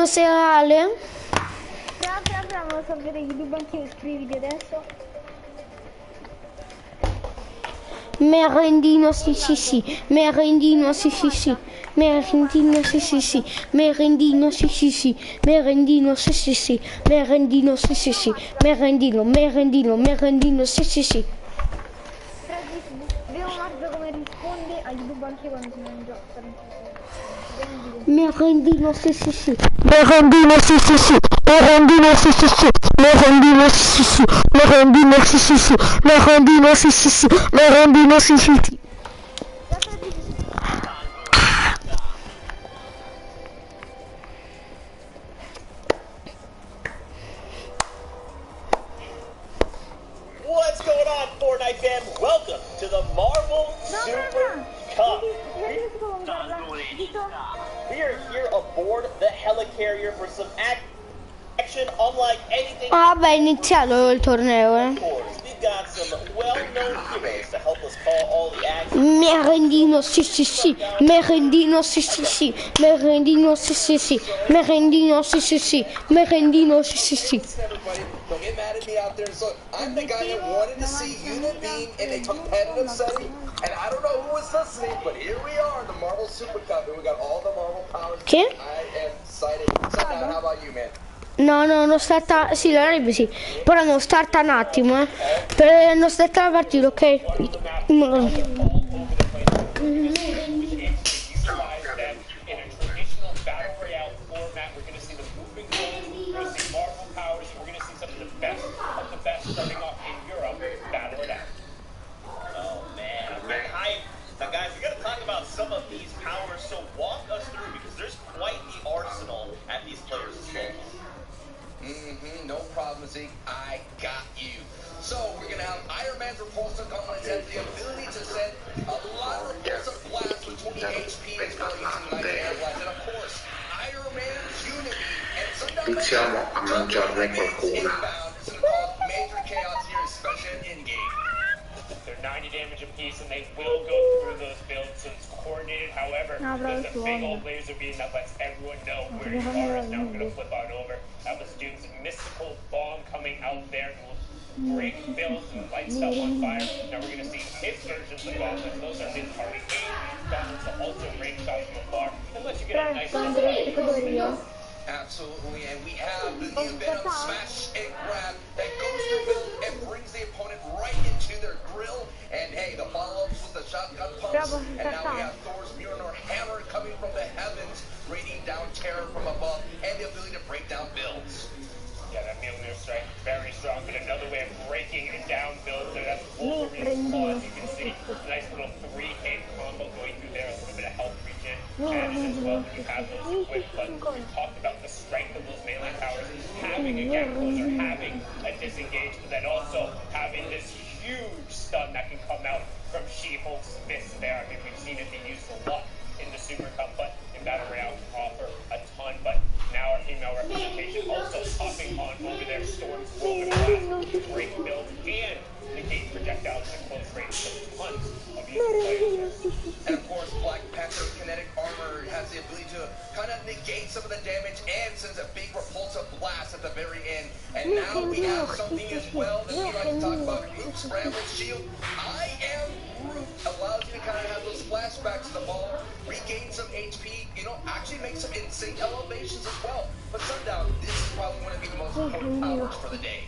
Buonasera Ale. Apriamo a sapere i due banchi scriviti adesso. Merendino sì. Merendino sì. Merendino sì. Merendino sì. Merendino sì. Merendino sì. Merendino sì. Vediamo un attimo come risponde agli due banchi quando si mangia. Merendino sì. Merendino sì. Merendino sì. Merendino sì. Merendino sì. Merendino sì. Merendino sì. What's going on, Fortnite fam? Welcome to the Marvel Super Cup. We are here aboard the helicarrier for some action unlike anything. Vabbè, è iniziato il torneo, Of course, we've got some well-known heroes to help us call all the action. Merendino sì. Merendino sì. Merendino sì. Merendino sì. Merendino sì. Everybody, don't get mad at me out there. So I'm the guy that wanted to see human being in a competitive setting, and I don't know who was listening, but here we are in the Marvel Super Cup, and we got all the Marvel powers. Che? I am excited. So now, how about you, man? No, non starta. Sì, la rete sì. Però non starta un attimo, Per non starta la partita, ok? Some of these powers, so walk us through because there's quite the arsenal at these players' disposal. No problem, Zeke. I got you. So we're gonna have Iron Man's repulsive gauntlets has the ability to send a lot of repulsive blasts with 20 HP as well using Night Air Blast, and of course Iron Man's Unity and Iniziamo a mangiarne qualcuna. It's gonna cause major chaos here, especially in game. They're 90 damage apiece, and they will go through those builds, so it's coordinated. However, there's a big old laser beam that lets everyone know where you are is now going to flip on over. That was Doom's mystical bomb coming out there and will break builds and light stuff on fire. Now we're going to see his versions of gauntlets. Those are his party gauntlets that also range shots from afar, unless you get a nice little Absolutely, and we have the new Venom Smash and Grab that goes through build and brings the opponent right into their grill. And hey, the follow-ups with the shotgun pumps, and now we have Thor's Mjolnir hammer coming from the heavens, raining down terror from above, and the ability to break down builds. Yeah, that Mjolnir strike, very strong, but another way of breaking it down builds there. That's Wolverine's claws. You can see a nice little three-hit combo going through there, a little bit of health regen, and as well when you have those quick buttons. We talked about the strength of those melee powers, having a gap closer, having a disengage, but then also having this huge stun that can come out from She-Hulk's fist there. I mean, we've seen it be used a lot in the Super Cup, but in Battle Royale can offer a ton. But now our female representation also popping on over their Storm's Whirlwind Blast to break builds and negate projectiles at close range. So tons of useful players. And of course, Black Panther's kinetic armor has the ability to kind of negate some of the damage and sends a big repulsive blast at the very end. And now we have something as well that we like to talk about, Groot's Scrambling Shield. I am Groot allows you to kind of have those flashbacks to the ball, regain some HP, actually make some insane elevations as well. But Sundown, this is probably one of the most important powers for the day.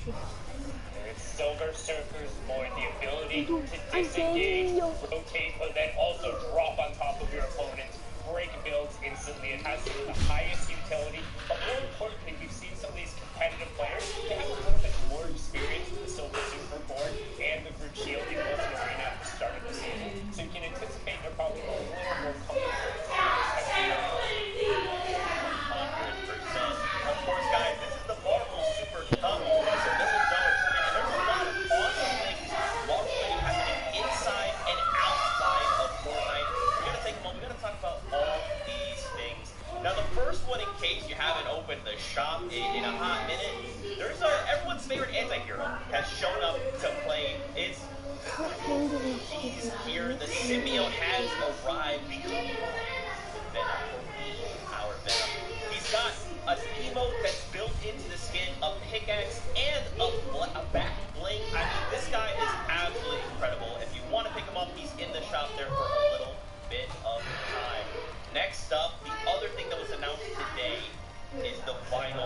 Silver Surfer's Void, the ability to disengage, rotate, but then also drop on top of your opponent, break builds instantly. It has some of the highest utility, but more importantly, we've seen some of these competitive players, they have a little bit more experience with the Silver Super Board and the Groot Shield in Open Arena at the start of the season. So you can anticipate they're probably a little more comfortable. 100%. Of course, guys, this is the Marvel Super Cup. The shop in a hot minute. There's everyone's favorite anti-hero has shown up to play. He's here. The symbiote has arrived. Become Venom. Our Venom. He's got a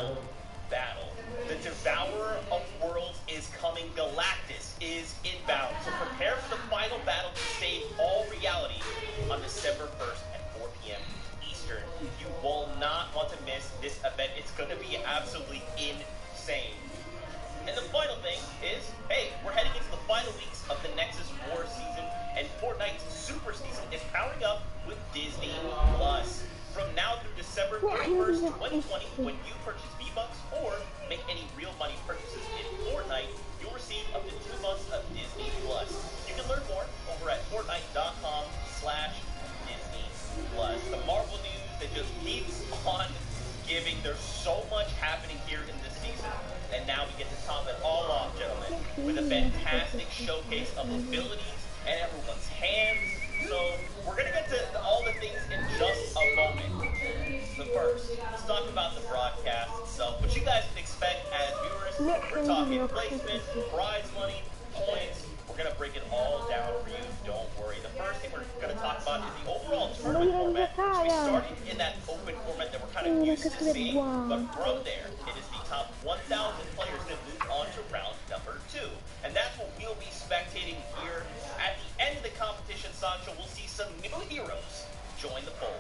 final battle. The Devourer of Worlds is coming. Galactus is inbound. So prepare for the final battle to save all reality on December 1st at 4 p.m. Eastern. You will not want to miss this event. It's going to be absolutely insane. And the final thing is, hey, we're heading into the final weeks of the Nexus War season, and Fortnite's Super Season is powering up with Disney Plus. From now through December 31st, 2020, when you purchase V-Bucks or make any real money purchases in Fortnite, you'll receive up to 2 months of Disney Plus. You can learn more over at Fortnite.com/Disney Plus. The Marvel news that just keeps on giving. There's so much happening here in this season. And now we get to top it all off, gentlemen, with a fantastic showcase of abilities and everyone's hands. So we're going to get to all the things in just a moment. But first, let's talk about the broadcast itself. What you guys can expect as viewers, we're talking placement, prize money, points. We're going to break it all down for you. Don't worry. The first thing we're going to talk about is the overall tournament format, which we started in that open format that we're kind of used to seeing. But from there, it is the top 1,000 players that move on to round number 2. And that's what we'll be spectating here. At the end of the competition, Sancho, we'll see some new heroes join the fold.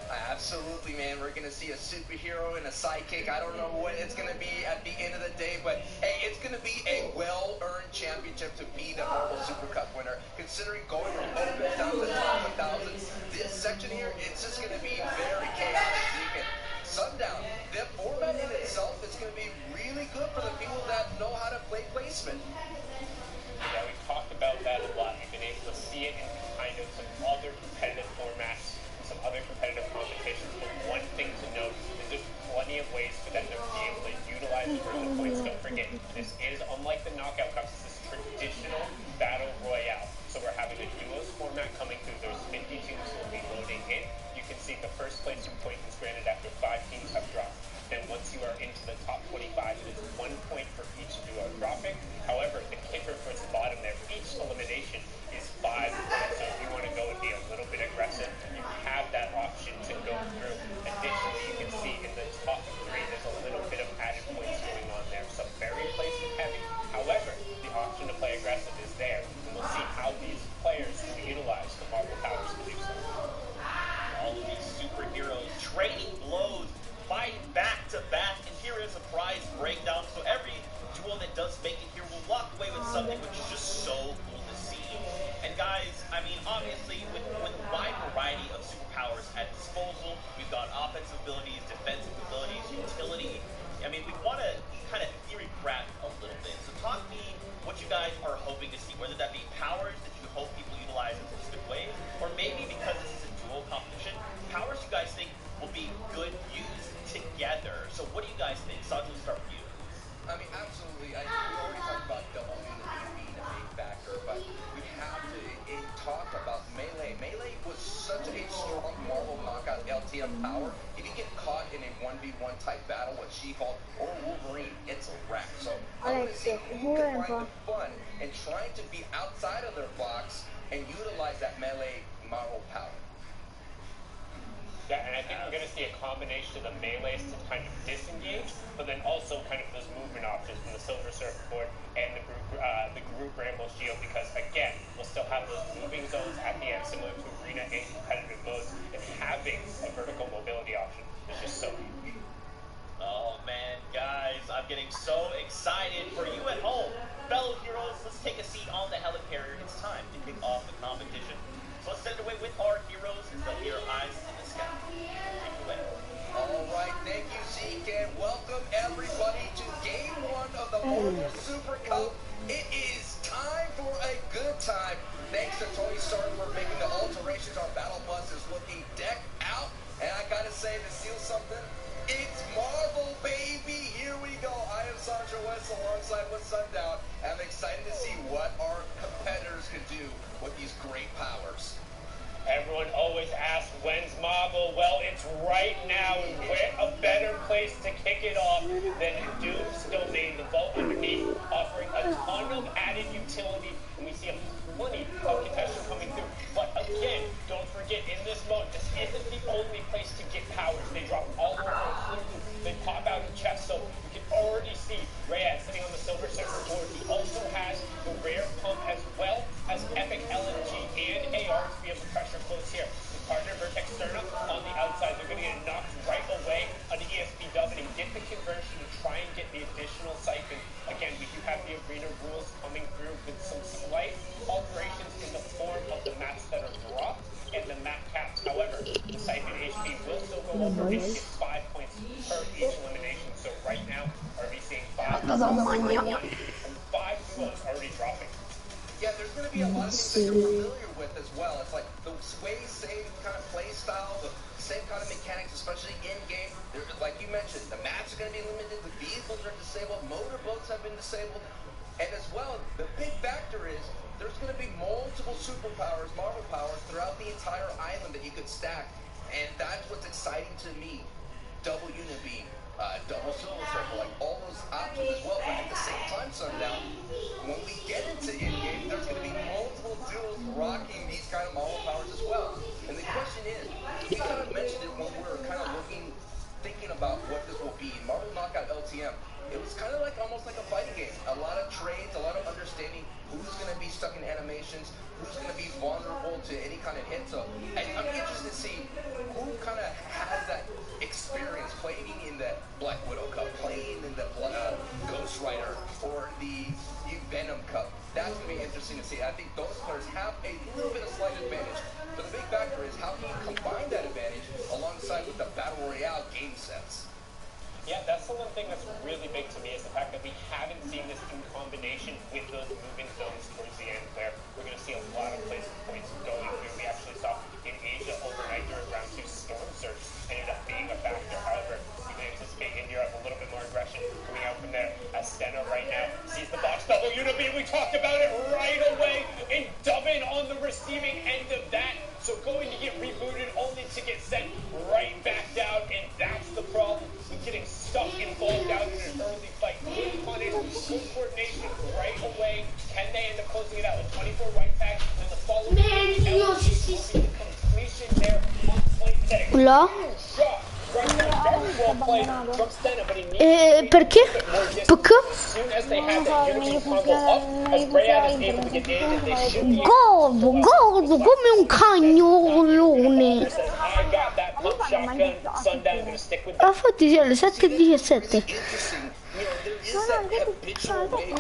Absolutely, man. We're going to see a superhero and a sidekick. I don't know what it's going to be at the end of the day, but hey, it's going to be a well-earned championship to be the Marvel Super Cup winner. Considering going from open down to the top 1,000, this section here, it's just going to be very chaotic. So you can Sundown. The format in itself is going to be really good for the people that know how to play placement. Yeah, we've talked about that a lot. We've been able to see it in kind of some other competitive formats, some other competitive competitions. But one thing to note is there's plenty of ways for them to be able to utilize the points. Don't forget, this is, unlike the knockout cups, this is traditional battle royale. So we're having a duos format coming through. There's 50 teams will be loading in. You can see the first place point is granted after 5 teams have dropped. Then once you are into the top 25, it is 1 point for each duo dropping. However, the kicker towards the bottom there, each elimination is 5 points. So if you want to go and be a little bit aggressive, you have that option to go through. Additionally, you can see in the top 3, there's a little bit of added points going on there. So very placement heavy. However, the option to play aggressive is there. And we'll see how these players utilize the Marvel powers to do so. All of these superheroes trading blows, fighting back to back, and here is a prize breakdown. So every duo that does make it here will walk away with something which is just so cool to see. And guys, I mean, obviously with a wide variety of superpowers at disposal, we've got offensive abilities, defensive abilities, utility. I mean, we want to kind of theory craft a little bit. So talk to me what you guys are hoping to see, whether that be powers that you hope people utilize in specific ways, or maybe because this is a dual competition, powers you guys think will be good used together. So what do you guys think? Sancho, we'll start with you. I mean, absolutely. We already talked about double unity being a big factor, but we have to talk about melee. Melee was such a strong Marvel knockout LTM power. If you get caught in a 1v1 type battle with She-Hulk or Wolverine, it's a wreck. So I want to see who can find the fun and trying to be outside of their box and utilize that melee Marvel power. Yeah, and I think we're going to see a combination of the melees to kind of disengage, but then also kind of those movement options from the Silver Surfboard and the group Rambo Shield, because again, we'll still have those moving zones at the end, similar to Arena in competitive modes, and having a vertical mobility option is just so huge. Oh man, guys, I'm getting so excited for you at home. Fellow heroes, let's take a seat on the helicarrier. It's time to kick off the competition. So let's send it away with our heroes and they'll be our eyes in the sky. Take it away. All right, thank you, Zeke, and welcome everybody to Game 1 of the Marvel Super Cup. It is time for a good time. Thanks to Tony Stark for making the alterations. Our battle bus is looking decked out, and I gotta say, to steal something, it's Marvel, baby! Here we go. I am Sancho West alongside with Sundown. I'm excited to see what our competitors can do with these great powers. Everyone always asks, when's Marvel? Well, it's right now, and where a better place to kick it off than Doom's Domain, the vault underneath, offering a ton of added utility, and we see a plenty of contention coming through. But again, don't forget, in this mode, this isn't the only place to get powers. They drop all over, including they pop out in chests per each elimination. So right now, are we seeing 5 duos already dropping? Yeah, there's going to be a lot of things that you're familiar with as well. It's like the same kind of play style, the same kind of mechanics, especially in-game. Like you mentioned, the maps are going to be limited, the vehicles are disabled, motorboats have been disabled, and as well, the big factor is there's going to be multiple superpowers, Marvel powers, throughout the entire island that you could stack, and that's what's exciting to me. Double unit beam, double silver circle, like all those options as well, but at the same time, Sundown, when we get into in-game, there's going to be multiple duels rocking these kind of Marvel powers as well. And the question is, we kind of mentioned it when we were kind of thinking about what this will be. Marvel Knockout LTM, it was kind of like almost like a fighting game. A lot of trades, a lot of understanding who's going to be stuck in animations, who's going to be vulnerable to any kind of hit. So I'm interested to see who kind of has that experience playing in the Black Widow Cup, playing in the Ghost Rider, or the Venom Cup. That's going to be interesting to see. I think those players have a little bit of slight advantage. But the big factor is how can you combine that advantage alongside with the Battle Royale game sets? Yeah, that's the one thing that's really big to me is the fact that we haven't seen this in combination with those moving zones towards the end where we're going to see a lot of places points going through. We actually saw in Asia overnight during round 2 Storm Surge ended up being a factor. However, we can anticipate in Europe a little bit more aggression coming out from there. As Steno right now sees the box double unit beam. We talked about it right away, and Dubbin on the receiving end of that. So going to get rebooted only to get sent right back down, and that's the problem with getting stuck involved out in an early fight. Good punish, good coordination right away. Can they end up closing it out with 24 white packs and the following completion there on point setting? Là? Shot right there, very well played from Steno, but he needs Perché? Perché? as soon as they have that unity combo up, as Rayan is able to get in, and they should be Godo come un cagnolone. I got that pump shotgun. Sundown gonna stick with Ah, infatti sì, alle 7:17. Interesting. You know, there is that habitual way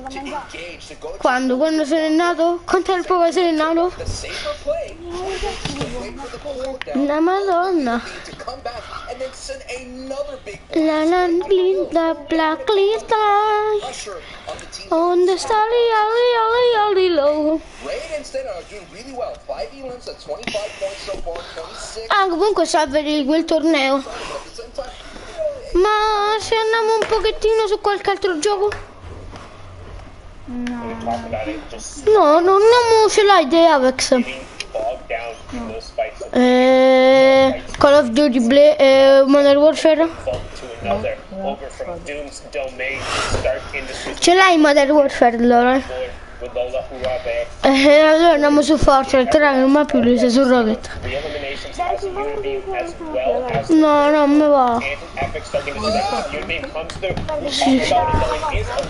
to engage, to go to Quando se n'è nato? Quanto tempo fa se n'è nato? the safer play, wait for the cooldown, Una madonna. to come back, and then send another big La linda blacklist pressure on the team. on the starry alley low. Ray and Steno are doing really well. 5 elims at 25 points so far, 26. Ah, comunque salve di quel torneo. But at the same time, Ma se andiamo un pochettino su qualche altro gioco? talk about it, just No, non ce l'hai di Avex. being bogged down in those fights. Call of Duty Modern Warfare? Fall to another, over from Doom's domain to Stark Industries Ce l'hai Modern Warfare allora? board with Lola Hurabe. Allora andiamo su Fortnite, raga, non va più lui, sei su Rocket. Re-eliminations has a unity as well as No, non mi va. Epic starting to see that unity comes through. We'll talk about it though, it is a